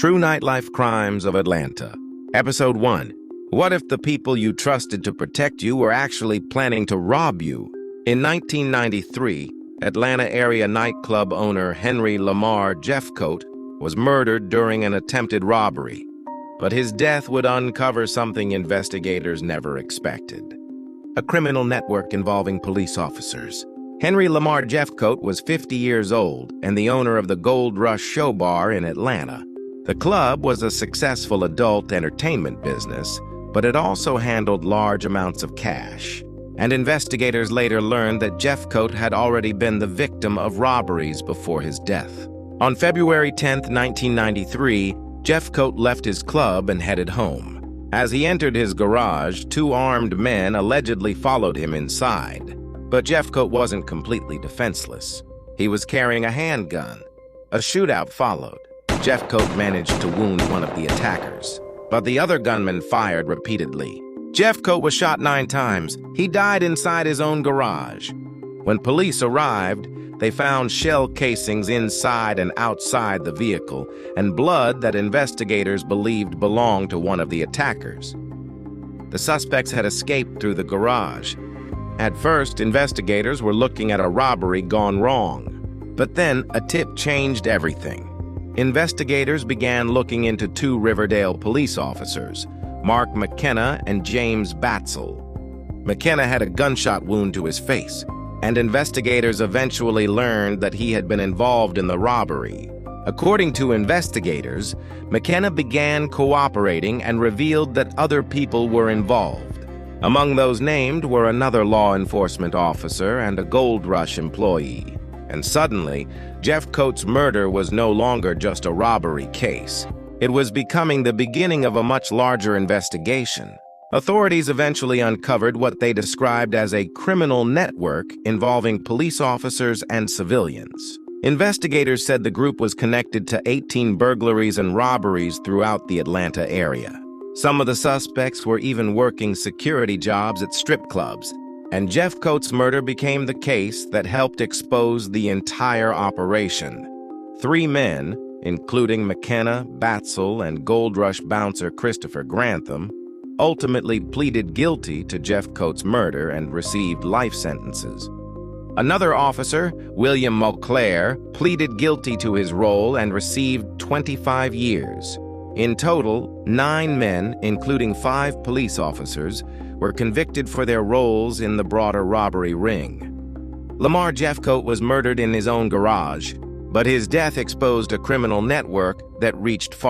True Nightlife Crimes of Atlanta. Episode 1. What if the people you trusted to protect you were actually planning to rob you? In 1993, Atlanta area nightclub owner Henry Lamar Jeffcoat was murdered during an attempted robbery. But his death would uncover something investigators never expected: a criminal network involving police officers. Henry Lamar Jeffcoat was 50 years old and the owner of the Gold Rush Show Bar in Atlanta. The club was a successful adult entertainment business, but it also handled large amounts of cash. And investigators later learned that Jeffcoat had already been the victim of robberies before his death. On February 10, 1993, Jeffcoat left his club and headed home. As he entered his garage, two armed men allegedly followed him inside. But Jeffcoat wasn't completely defenseless. He was carrying a handgun. A shootout followed. Jeffcoat managed to wound one of the attackers, but the other gunman fired repeatedly. Jeffcoat was shot 9 times. He died inside his own garage. When police arrived, they found shell casings inside and outside the vehicle and blood that investigators believed belonged to one of the attackers. The suspects had escaped through the garage. At first, investigators were looking at a robbery gone wrong. But then a tip changed everything. Investigators began looking into 2 Riverdale police officers, Mark McKenna and James Batzel. McKenna had a gunshot wound to his face, and investigators eventually learned that he had been involved in the robbery. According to investigators, McKenna began cooperating and revealed that other people were involved. Among those named were another law enforcement officer and a Gold Rush employee. And suddenly, Jeffcoat's murder was no longer just a robbery case. It was becoming the beginning of a much larger investigation. Authorities eventually uncovered what they described as a criminal network involving police officers and civilians. Investigators said the group was connected to 18 burglaries and robberies throughout the Atlanta area. Some of the suspects were even working security jobs at strip clubs, and Jeffcoat's murder became the case that helped expose the entire operation. 3 men, including McKenna, Batzel, and Gold Rush bouncer Christopher Grantham, ultimately pleaded guilty to Jeffcoat's murder and received life sentences. Another officer, William Mulclair, pleaded guilty to his role and received 25 years. In total, 9 men, including 5 police officers, were convicted for their roles in the broader robbery ring. Lamar Jeffcoat was murdered in his own garage, but his death exposed a criminal network that reached far.